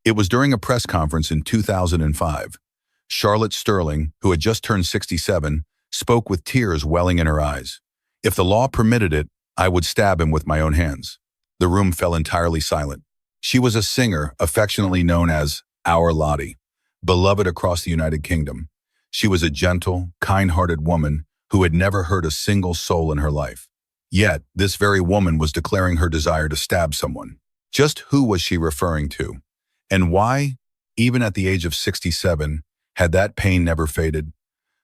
It was during a press conference in 2005. Charlotte Sterling, who had just turned 67, spoke with tears welling in her eyes. "If the law permitted it, I would stab him with my own hands." The room fell entirely silent. She was a singer affectionately known as Our Lottie, beloved across the United Kingdom. She was a gentle, kind-hearted woman who had never hurt a single soul in her life. Yet, this very woman was declaring her desire to stab someone. Just who was she referring to? And why, even at the age of 67, had that pain never faded?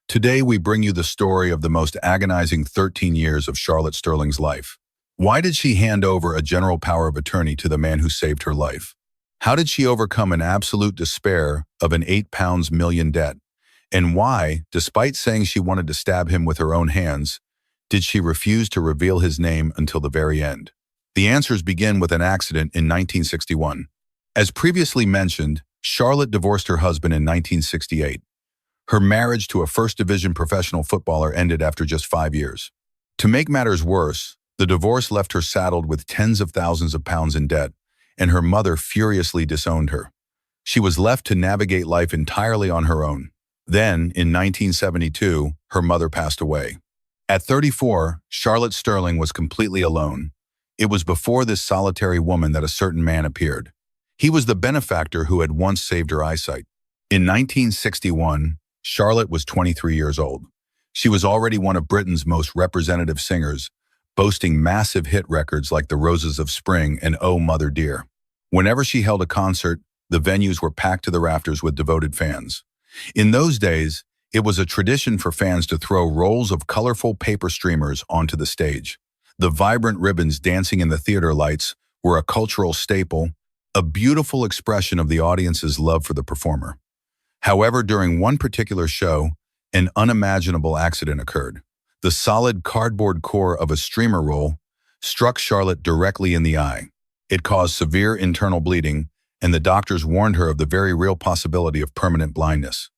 Today we bring you the story of the most agonizing 13 years of Charlotte Sterling's life. Why did she hand over a general power of attorney to the man who saved her life? How did she overcome an absolute despair of an £8 million debt? And why, despite saying she wanted to stab him with her own hands, did she refuse to reveal his name until the very end? The answers begin with an accident in 1961. As previously mentioned, Charlotte divorced her husband in 1968. Her marriage to a first-division professional footballer ended after just 5 years. To make matters worse, the divorce left her saddled with tens of thousands of pounds in debt, and her mother furiously disowned her. She was left to navigate life entirely on her own. Then, in 1972, her mother passed away. At 34, Charlotte Sterling was completely alone. It was before this solitary woman that a certain man appeared. He was the benefactor who had once saved her eyesight. In 1961, Charlotte was 23 years old. She was already one of Britain's most representative singers, boasting massive hit records like The Roses of Spring and Oh Mother Dear. Whenever she held a concert, the venues were packed to the rafters with devoted fans. In those days, it was a tradition for fans to throw rolls of colorful paper streamers onto the stage. The vibrant ribbons dancing in the theater lights were a cultural staple, a beautiful expression of the audience's love for the performer. However, during one particular show, an unimaginable accident occurred. The solid cardboard core of a streamer roll struck Charlotte directly in the eye. It caused severe internal bleeding, and the doctors warned her of the very real possibility of permanent blindness.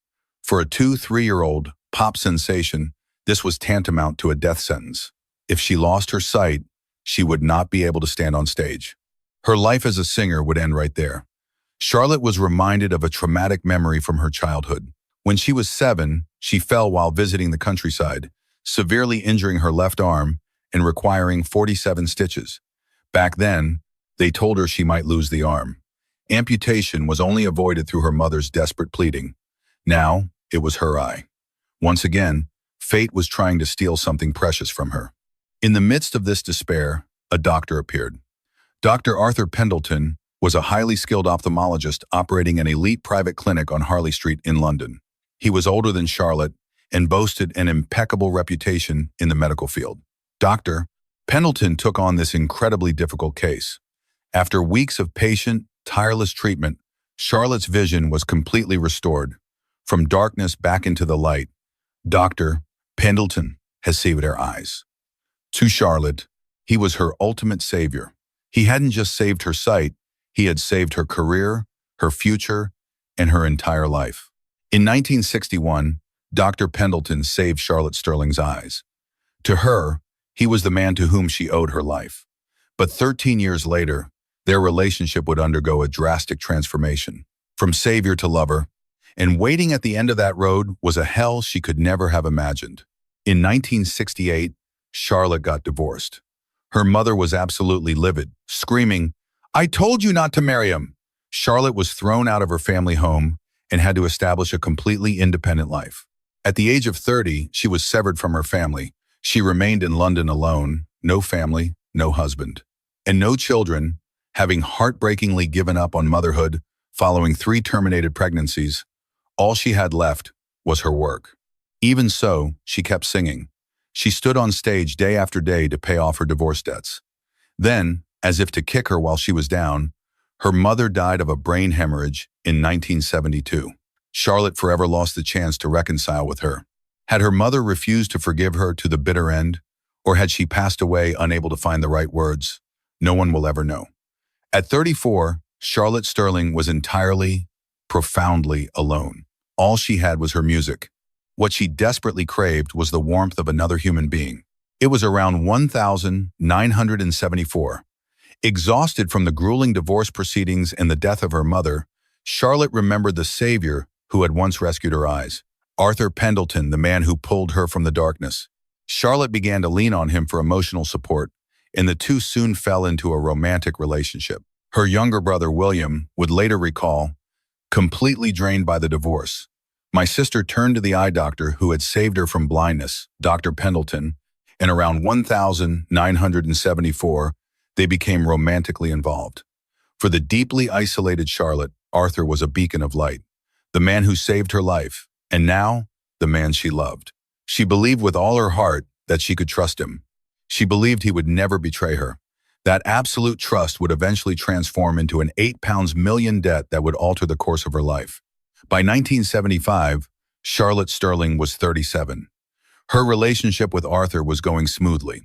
For a 2-3-year-old pop sensation, this was tantamount to a death sentence. If she lost her sight, she would not be able to stand on stage. Her life as a singer would end right there. Charlotte was reminded of a traumatic memory from her childhood. When she was 7, she fell while visiting the countryside, severely injuring her left arm and requiring 47 stitches. Back then, they told her she might lose the arm. Amputation was only avoided through her mother's desperate pleading. Now, it was her eye. Once again, fate was trying to steal something precious from her. In the midst of this despair, a doctor appeared. Dr. Arthur Pendleton was a highly skilled ophthalmologist operating an elite private clinic on Harley Street in London. He was older than Charlotte and boasted an impeccable reputation in the medical field. Dr. Pendleton took on this incredibly difficult case. After weeks of patient, tireless treatment, Charlotte's vision was completely restored. From darkness back into the light, Dr. Pendleton has saved her eyes. To Charlotte, he was her ultimate savior. He hadn't just saved her sight, he had saved her career, her future, and her entire life. In 1961, Dr. Pendleton saved Charlotte Sterling's eyes. To her, he was the man to whom she owed her life. But 13 years later, their relationship would undergo a drastic transformation. From savior to lover, and waiting at the end of that road was a hell she could never have imagined. In 1968, Charlotte got divorced. Her mother was absolutely livid, screaming, "I told you not to marry him!" Charlotte was thrown out of her family home and had to establish a completely independent life. At the age of 30, she was severed from her family. She remained in London alone, no family, no husband, and no children, having heartbreakingly given up on motherhood following 3 terminated pregnancies. All she had left was her work. Even so, she kept singing. She stood on stage day after day to pay off her divorce debts. Then, as if to kick her while she was down, her mother died of a brain hemorrhage in 1972. Charlotte forever lost the chance to reconcile with her. Had her mother refused to forgive her to the bitter end, or had she passed away unable to find the right words? No one will ever know. At 34, Charlotte Sterling was entirely, profoundly alone. All she had was her music. What she desperately craved was the warmth of another human being. It was around 1974. Exhausted from the grueling divorce proceedings and the death of her mother, Charlotte remembered the savior who had once rescued her eyes. Arthur Pendleton, the man who pulled her from the darkness. Charlotte began to lean on him for emotional support, and the two soon fell into a romantic relationship. Her younger brother, William, would later recall, completely drained by the divorce, my sister turned to the eye doctor who had saved her from blindness, Dr. Pendleton, and around 1974, they became romantically involved. For the deeply isolated Charlotte, Arthur was a beacon of light, the man who saved her life, and now, the man she loved. She believed with all her heart that she could trust him. She believed he would never betray her. That absolute trust would eventually transform into an £8 million debt that would alter the course of her life. By 1975, Charlotte Sterling was 37. Her relationship with Arthur was going smoothly.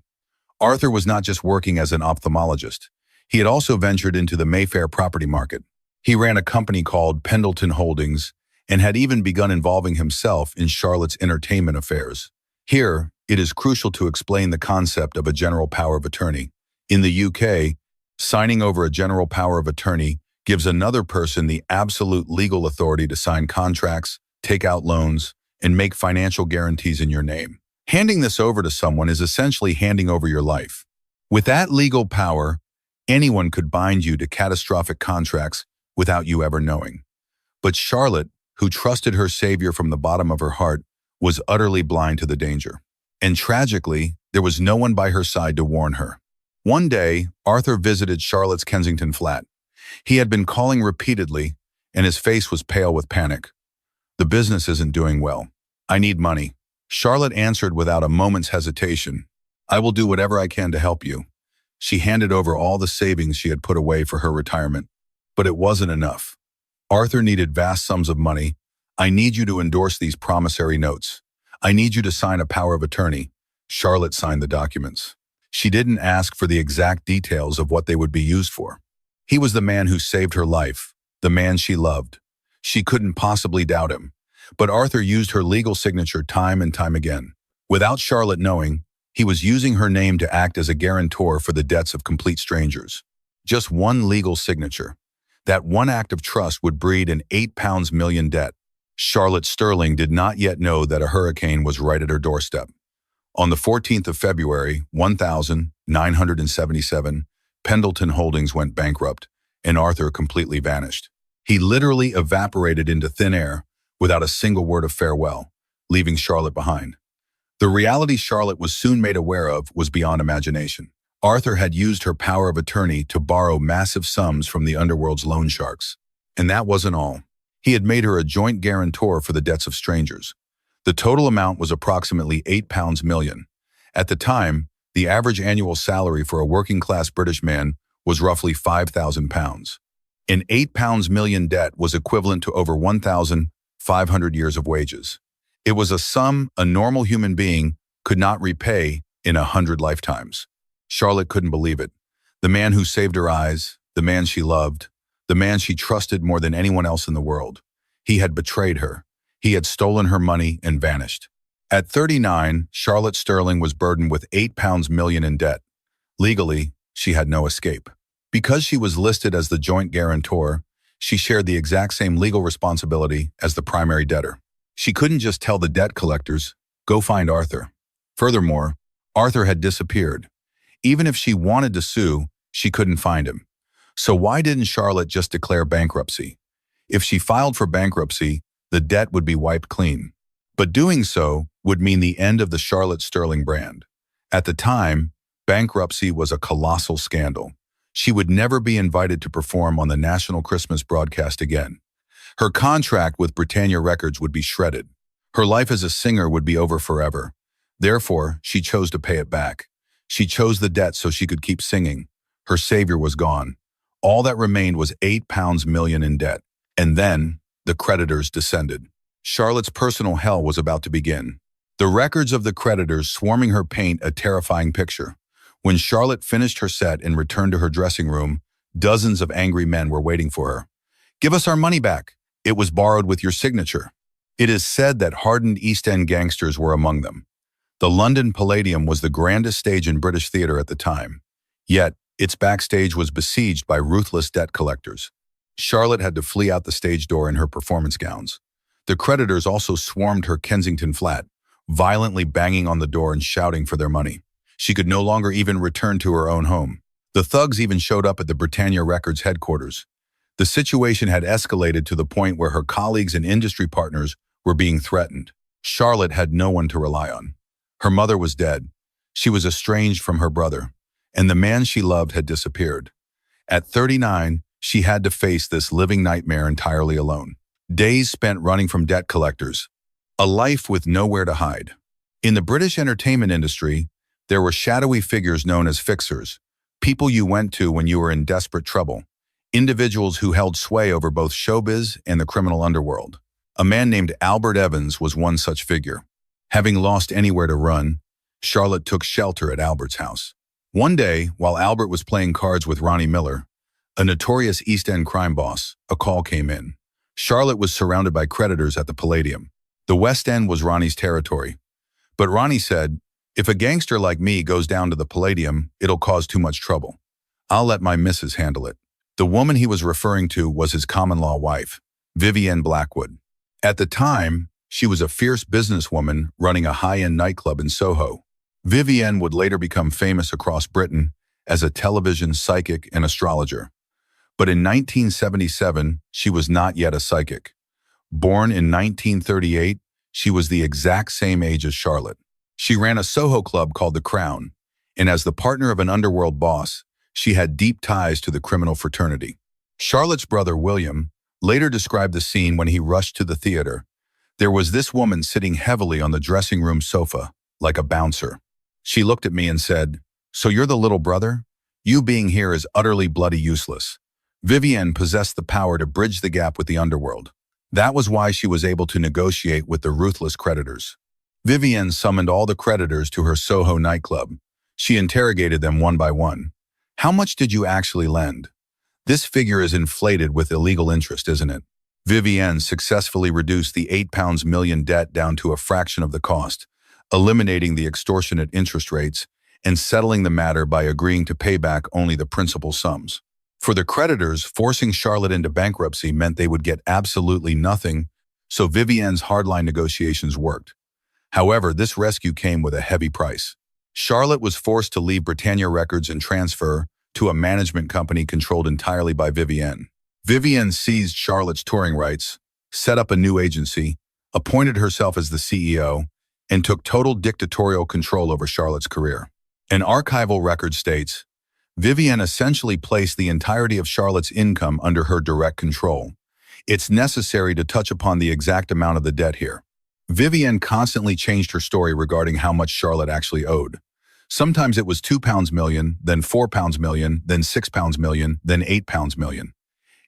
Arthur was not just working as an ophthalmologist. He had also ventured into the Mayfair property market. He ran a company called Pendleton Holdings and had even begun involving himself in Charlotte's entertainment affairs. Here, it is crucial to explain the concept of a general power of attorney. In the UK, signing over a general power of attorney gives another person the absolute legal authority to sign contracts, take out loans, and make financial guarantees in your name. Handing this over to someone is essentially handing over your life. With that legal power, anyone could bind you to catastrophic contracts without you ever knowing. But Charlotte, who trusted her savior from the bottom of her heart, was utterly blind to the danger. And tragically, there was no one by her side to warn her. One day, Arthur visited Charlotte's Kensington flat. He had been calling repeatedly, and his face was pale with panic. The business isn't doing well. I need money. Charlotte answered without a moment's hesitation. I will do whatever I can to help you. She handed over all the savings she had put away for her retirement. But it wasn't enough. Arthur needed vast sums of money. I need you to endorse these promissory notes. I need you to sign a power of attorney. Charlotte signed the documents. She didn't ask for the exact details of what they would be used for. He was the man who saved her life, the man she loved. She couldn't possibly doubt him. But Arthur used her legal signature time and time again. Without Charlotte knowing, he was using her name to act as a guarantor for the debts of complete strangers. Just one legal signature. That one act of trust would breed an £8 million debt. Charlotte Sterling did not yet know that a hurricane was right at her doorstep. On the 14th of February, 1977, Pendleton Holdings went bankrupt, and Arthur completely vanished. He literally evaporated into thin air without a single word of farewell, leaving Charlotte behind. The reality Charlotte was soon made aware of was beyond imagination. Arthur had used her power of attorney to borrow massive sums from the underworld's loan sharks. And that wasn't all. He had made her a joint guarantor for the debts of strangers. The total amount was approximately £8 million. At the time, the average annual salary for a working-class British man was roughly £5,000. An £8 million debt was equivalent to over 1,500 years of wages. It was a sum a normal human being could not repay in 100 lifetimes. Charlotte couldn't believe it. The man who saved her eyes, the man she loved, the man she trusted more than anyone else in the world. He had betrayed her. He had stolen her money and vanished. At 39, Charlotte Sterling was burdened with £8 million in debt. Legally, she had no escape. Because she was listed as the joint guarantor, she shared the exact same legal responsibility as the primary debtor. She couldn't just tell the debt collectors, "Go find Arthur." Furthermore, Arthur had disappeared. Even if she wanted to sue, she couldn't find him. So why didn't Charlotte just declare bankruptcy? If she filed for bankruptcy, the debt would be wiped clean. But doing so would mean the end of the Charlotte Sterling brand. At the time, bankruptcy was a colossal scandal. She would never be invited to perform on the national Christmas broadcast again. Her contract with Britannia Records would be shredded. Her life as a singer would be over forever. Therefore, she chose to pay it back. She chose the debt so she could keep singing. Her savior was gone. All that remained was £8 million in debt. And then, the creditors descended. Charlotte's personal hell was about to begin. The records of the creditors swarming her paint a terrifying picture. When Charlotte finished her set and returned to her dressing room, dozens of angry men were waiting for her. "Give us our money back. It was borrowed with your signature." It is said that hardened East End gangsters were among them. The London Palladium was the grandest stage in British theatre at the time. Yet, its backstage was besieged by ruthless debt collectors. Charlotte had to flee out the stage door in her performance gowns. The creditors also swarmed her Kensington flat, violently banging on the door and shouting for their money. She could no longer even return to her own home. The thugs even showed up at the Britannia Records headquarters. The situation had escalated to the point where her colleagues and industry partners were being threatened. Charlotte had no one to rely on. Her mother was dead. She was estranged from her brother, and the man she loved had disappeared. At 39, she had to face this living nightmare entirely alone. Days spent running from debt collectors. A life with nowhere to hide. In the British entertainment industry, there were shadowy figures known as fixers, people you went to when you were in desperate trouble, individuals who held sway over both showbiz and the criminal underworld. A man named Albert Evans was one such figure. Having lost anywhere to run, Charlotte took shelter at Albert's house. One day, while Albert was playing cards with Ronnie Miller, a notorious East End crime boss, a call came in. Charlotte was surrounded by creditors at the Palladium. The West End was Ronnie's territory. But Ronnie said, "If a gangster like me goes down to the Palladium, it'll cause too much trouble. I'll let my missus handle it." The woman he was referring to was his common-law wife, Vivienne Blackwood. At the time, she was a fierce businesswoman running a high-end nightclub in Soho. Vivienne would later become famous across Britain as a television psychic and astrologer. But in 1977, she was not yet a psychic. Born in 1938, she was the exact same age as Charlotte. She ran a Soho club called The Crown, and as the partner of an underworld boss, she had deep ties to the criminal fraternity. Charlotte's brother, William, later described the scene when he rushed to the theater. There was this woman sitting heavily on the dressing room sofa, like a bouncer. She looked at me and said, "So you're the little brother? You being here is utterly bloody useless." Vivienne possessed the power to bridge the gap with the underworld. That was why she was able to negotiate with the ruthless creditors. Vivienne summoned all the creditors to her Soho nightclub. She interrogated them one by one. "How much did you actually lend? This figure is inflated with illegal interest, isn't it?" Vivienne successfully reduced the £8 million debt down to a fraction of the cost, eliminating the extortionate interest rates and settling the matter by agreeing to pay back only the principal sums. For the creditors, forcing Charlotte into bankruptcy meant they would get absolutely nothing, so Vivienne's hardline negotiations worked. However, this rescue came with a heavy price. Charlotte was forced to leave Britannia Records and transfer to a management company controlled entirely by Vivienne. Vivienne seized Charlotte's touring rights, set up a new agency, appointed herself as the CEO, and took total dictatorial control over Charlotte's career. An archival record states, Vivienne essentially placed the entirety of Charlotte's income under her direct control. It's necessary to touch upon the exact amount of the debt here. Vivienne constantly changed her story regarding how much Charlotte actually owed. Sometimes it was £2 million, then £4 million, then £6 million, then £8 million.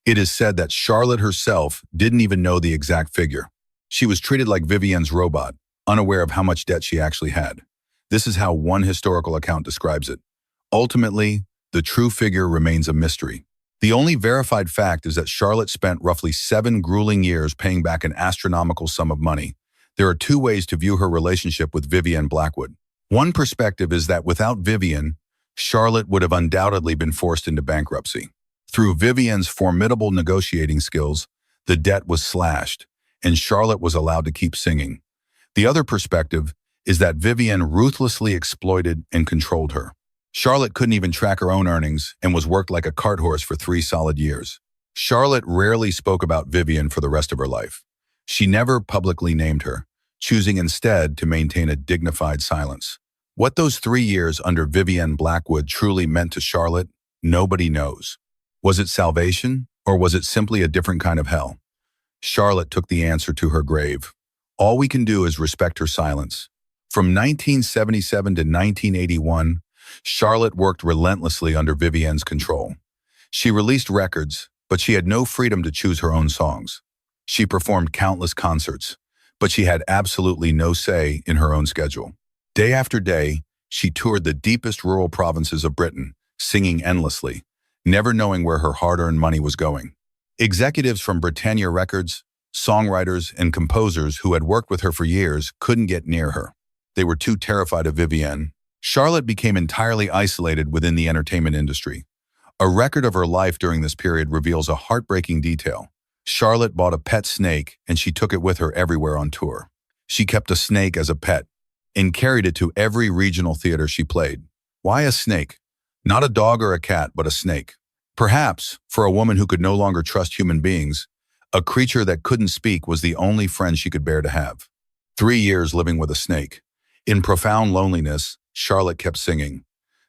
It is said that Charlotte herself didn't even know the exact figure. She was treated like Vivienne's robot, unaware of how much debt she actually had. This is how one historical account describes it. Ultimately, the true figure remains a mystery. The only verified fact is that Charlotte spent roughly 7 grueling years paying back an astronomical sum of money. There are 2 ways to view her relationship with Vivienne Blackwood. One perspective is that without Vivienne, Charlotte would have undoubtedly been forced into bankruptcy. Through Vivienne's formidable negotiating skills, the debt was slashed, and Charlotte was allowed to keep singing. The other perspective is that Vivienne ruthlessly exploited and controlled her. Charlotte couldn't even track her own earnings and was worked like a cart horse for 3 solid years. Charlotte rarely spoke about Vivienne for the rest of her life. She never publicly named her, choosing instead to maintain a dignified silence. What those 3 years under Vivienne Blackwood truly meant to Charlotte, nobody knows. Was it salvation, or was it simply a different kind of hell? Charlotte took the answer to her grave. All we can do is respect her silence. From 1977 to 1981, Charlotte worked relentlessly under Vivienne's control. She released records, but she had no freedom to choose her own songs. She performed countless concerts, but she had absolutely no say in her own schedule. Day after day, she toured the deepest rural provinces of Britain, singing endlessly, never knowing where her hard-earned money was going. Executives from Britannia Records, songwriters, and composers who had worked with her for years couldn't get near her. They were too terrified of Vivienne. Charlotte became entirely isolated within the entertainment industry. A record of her life during this period reveals a heartbreaking detail. Charlotte bought a pet snake and she took it with her everywhere on tour. She kept a snake as a pet and carried it to every regional theater she played. Why a snake? Not a dog or a cat, but a snake. Perhaps, for a woman who could no longer trust human beings, a creature that couldn't speak was the only friend she could bear to have. 3 years living with a snake. In profound loneliness, Charlotte kept singing.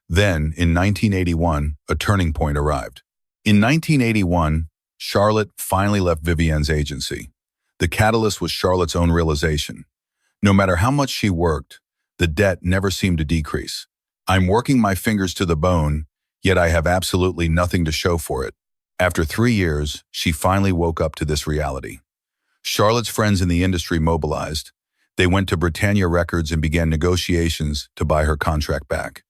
Then, in 1981, a turning point arrived. In 1981, Charlotte finally left Vivienne's agency. The catalyst was Charlotte's own realization. No matter how much she worked, the debt never seemed to decrease. I'm working my fingers to the bone, yet I have absolutely nothing to show for it. After 3 years, she finally woke up to this reality. Charlotte's friends in the industry mobilized. They went to Britannia Records and began negotiations to buy her contract back.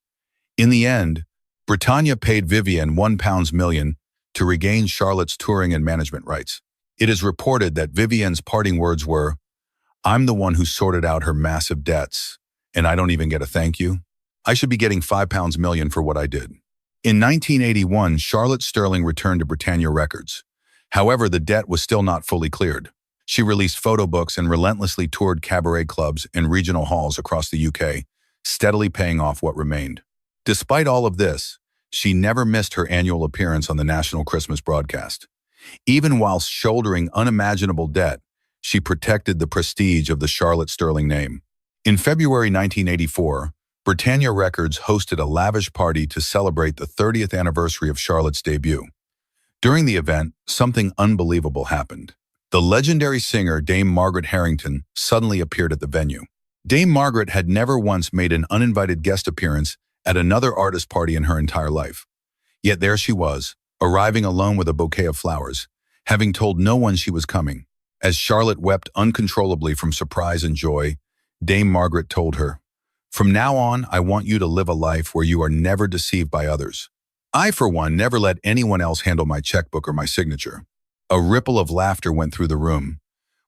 In the end, Britannia paid Vivienne £1 million to regain Charlotte's touring and management rights. It is reported that Vivienne's parting words were, "I'm the one who sorted out her massive debts, and I don't even get a thank you. I should be getting £5 million for what I did." In 1981, Charlotte Sterling returned to Britannia Records. However, the debt was still not fully cleared. She released photo books and relentlessly toured cabaret clubs and regional halls across the UK, steadily paying off what remained. Despite all of this, she never missed her annual appearance on the national Christmas broadcast. Even whilst shouldering unimaginable debt, she protected the prestige of the Charlotte Sterling name. In February 1984, Britannia Records hosted a lavish party to celebrate the 30th anniversary of Charlotte's debut. During the event, something unbelievable happened. The legendary singer Dame Margaret Harrington suddenly appeared at the venue. Dame Margaret had never once made an uninvited guest appearance at another artist party in her entire life. Yet there she was, arriving alone with a bouquet of flowers, having told no one she was coming. As Charlotte wept uncontrollably from surprise and joy, Dame Margaret told her, "From now on, I want you to live a life where you are never deceived by others. I, for one, never let anyone else handle my checkbook or my signature." A ripple of laughter went through the room,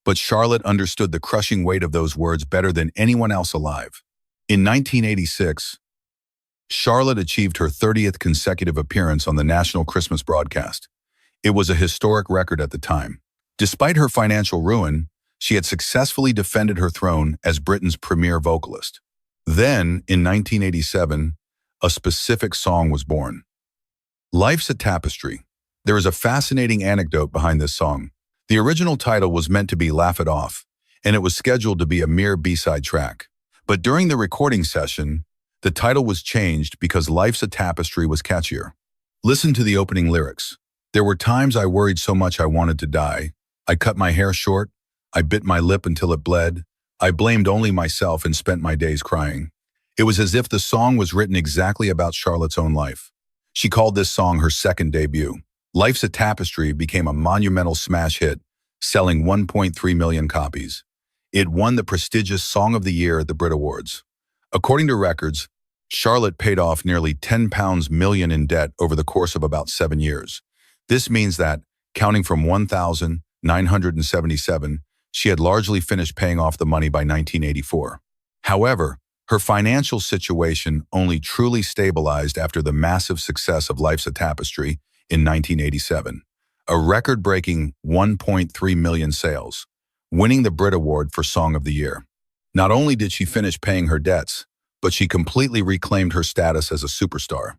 but Charlotte understood the crushing weight of those words better than anyone else alive. In 1986, Charlotte achieved her 30th consecutive appearance on the national Christmas broadcast. It was a historic record at the time. Despite her financial ruin, she had successfully defended her throne as Britain's premier vocalist. Then, in 1987, a specific song was born. Life's a Tapestry. There is a fascinating anecdote behind this song. The original title was meant to be Laugh It Off, and it was scheduled to be a mere B-side track. But during the recording session, the title was changed because Life's a Tapestry was catchier. Listen to the opening lyrics. "There were times I worried so much I wanted to die. I cut my hair short. I bit my lip until it bled. I blamed only myself and spent my days crying." It was as if the song was written exactly about Charlotte's own life. She called this song her second debut. Life's a Tapestry became a monumental smash hit, selling 1.3 million copies. It won the prestigious Song of the Year at the Brit Awards. According to records, Charlotte paid off nearly £10 million in debt over the course of about 7 years. This means that, counting from 1977, she had largely finished paying off the money by 1984. However, her financial situation only truly stabilized after the massive success of Life's a Tapestry in 1987, a record-breaking 1.3 million sales, winning the Brit Award for Song of the Year. Not only did she finish paying her debts, but she completely reclaimed her status as a superstar.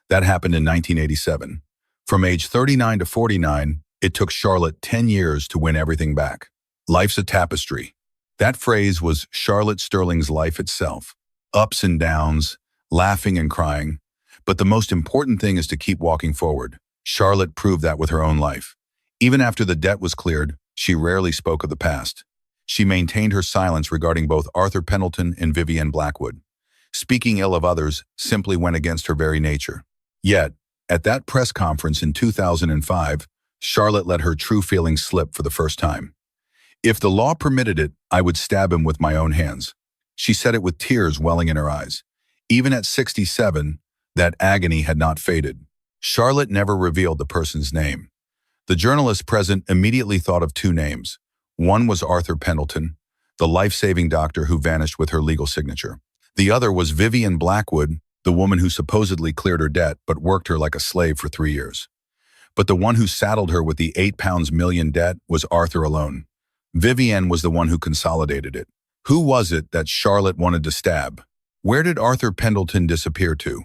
That happened in 1987. From age 39 to 49, it took Charlotte 10 years to win everything back. Life's a tapestry. That phrase was Charlotte Sterling's life itself. Ups and downs, laughing and crying. But the most important thing is to keep walking forward. Charlotte proved that with her own life. Even after the debt was cleared, she rarely spoke of the past. She maintained her silence regarding both Arthur Pendleton and Vivienne Blackwood. Speaking ill of others simply went against her very nature. Yet, at that press conference in 2005, Charlotte let her true feelings slip for the first time. "If the law permitted it, I would stab him with my own hands." She said it with tears welling in her eyes. Even at 67, that agony had not faded. Charlotte never revealed the person's name. The journalist present immediately thought of two names. One was Arthur Pendleton, the life-saving doctor who vanished with her legal signature. The other was Vivienne Blackwood, the woman who supposedly cleared her debt but worked her like a slave for 3 years. But the one who saddled her with the £8 million debt was Arthur alone. Vivienne was the one who consolidated it. Who was it that Charlotte wanted to stab? Where did Arthur Pendleton disappear to?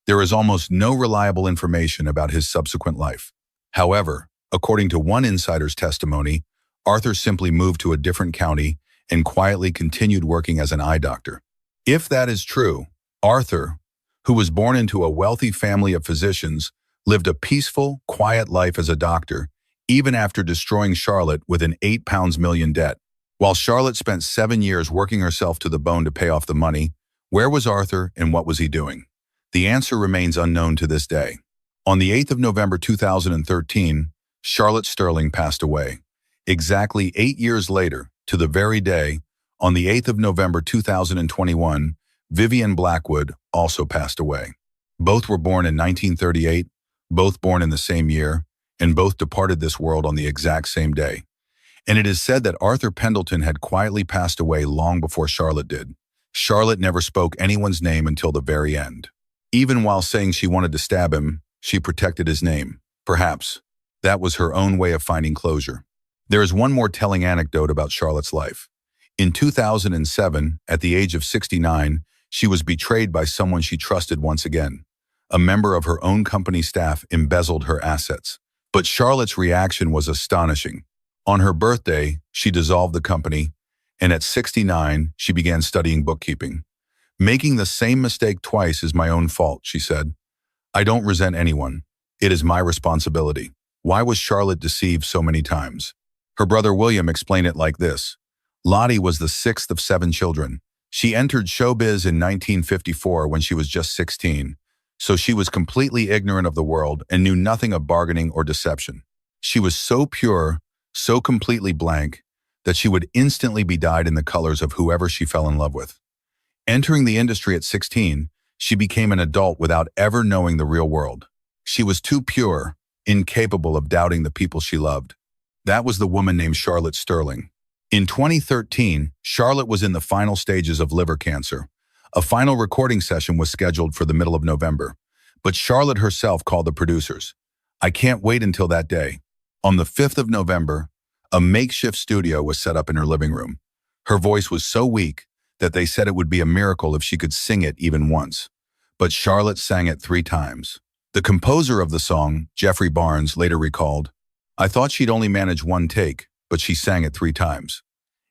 There is almost no reliable information about his subsequent life. However, according to one insider's testimony, Arthur simply moved to a different county and quietly continued working as an eye doctor. If that is true, Arthur, who was born into a wealthy family of physicians, lived a peaceful, quiet life as a doctor, even after destroying Charlotte with an £8 million debt. While Charlotte spent 7 years working herself to the bone to pay off the money, where was Arthur and what was he doing? The answer remains unknown to this day. On the 8th of November 2013, Charlotte Sterling passed away. Exactly 8 years later, to the very day, on the 8th of November 2021, Vivienne Blackwood also passed away. Both were born in 1938, both born in the same year, and both departed this world on the exact same day. And it is said that Arthur Pendleton had quietly passed away long before Charlotte did. Charlotte never spoke anyone's name until the very end. Even while saying she wanted to stab him, she protected his name. Perhaps that was her own way of finding closure. There is one more telling anecdote about Charlotte's life. In 2007, at the age of 69, she was betrayed by someone she trusted once again. A member of her own company staff embezzled her assets. But Charlotte's reaction was astonishing. On her birthday, she dissolved the company, and at 69, she began studying bookkeeping. Making the same mistake twice is my own fault, she said. I don't resent anyone. It is my responsibility. Why was Charlotte deceived so many times? Her brother William explained it like this. Lottie was the sixth of 7 children. She entered showbiz in 1954 when she was just 16, so she was completely ignorant of the world and knew nothing of bargaining or deception. She was so pure, so completely blank, that she would instantly be dyed in the colors of whoever she fell in love with. Entering the industry at 16, she became an adult without ever knowing the real world. She was too pure, incapable of doubting the people she loved. That was the woman named Charlotte Sterling. In 2013, Charlotte was in the final stages of liver cancer. A final recording session was scheduled for the middle of November, but Charlotte herself called the producers. I can't wait until that day. On the 5th of November, a makeshift studio was set up in her living room. Her voice was so weak that they said it would be a miracle if she could sing it even once. But Charlotte sang it 3 times. The composer of the song, Jeffrey Barnes, later recalled, I thought she'd only manage 1 take, but she sang it 3 times.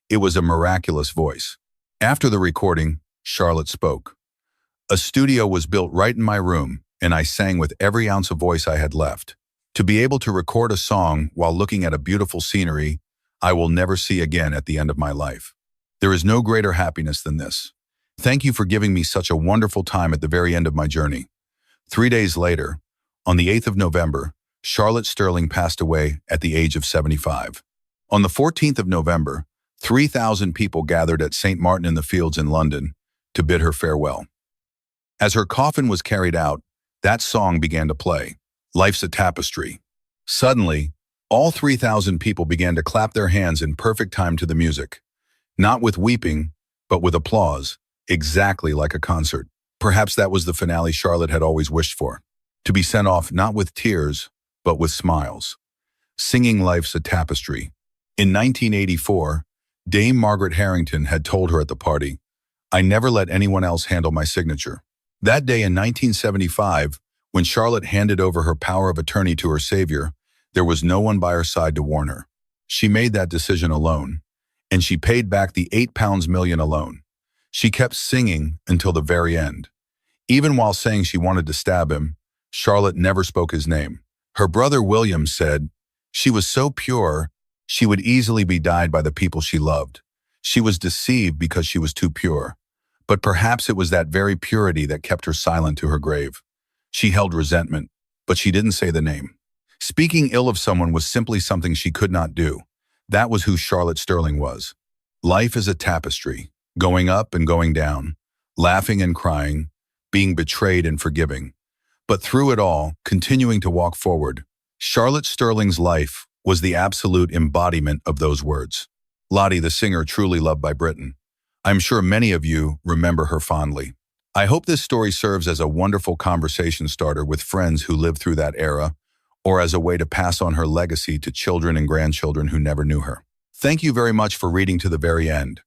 It was a miraculous voice. After the recording, Charlotte spoke. A studio was built right in my room, and I sang with every ounce of voice I had left. To be able to record a song while looking at a beautiful scenery, I will never see again at the end of my life. There is no greater happiness than this. Thank you for giving me such a wonderful time at the very end of my journey. 3 days later, on the 8th of November, Charlotte Sterling passed away at the age of 75. On the 14th of November, 3,000 people gathered at St. Martin-in-the-Fields in London to bid her farewell. As her coffin was carried out, that song began to play. Life's a Tapestry. Suddenly, all 3,000 people began to clap their hands in perfect time to the music. Not with weeping, but with applause, exactly like a concert. Perhaps that was the finale Charlotte had always wished for. To be sent off not with tears, but with smiles. Singing Life's a Tapestry. In 1984, Dame Margaret Harrington had told her at the party, I never let anyone else handle my signature. That day in 1975, when Charlotte handed over her power of attorney to her savior, there was no one by her side to warn her. She made that decision alone, and she paid back the £8 million alone. She kept singing until the very end. Even while saying she wanted to stab him, Charlotte never spoke his name. Her brother William said, she was so pure, she would easily be dyed by the people she loved. She was deceived because she was too pure. But perhaps it was that very purity that kept her silent to her grave. She held resentment, but she didn't say the name. Speaking ill of someone was simply something she could not do. That was who Charlotte Sterling was. Life is a tapestry, going up and going down, laughing and crying, being betrayed and forgiving. But through it all, continuing to walk forward, Charlotte Sterling's life was the absolute embodiment of those words. Lottie, the singer truly loved by Britain. I'm sure many of you remember her fondly. I hope this story serves as a wonderful conversation starter with friends who lived through that era, or as a way to pass on her legacy to children and grandchildren who never knew her. Thank you very much for reading to the very end.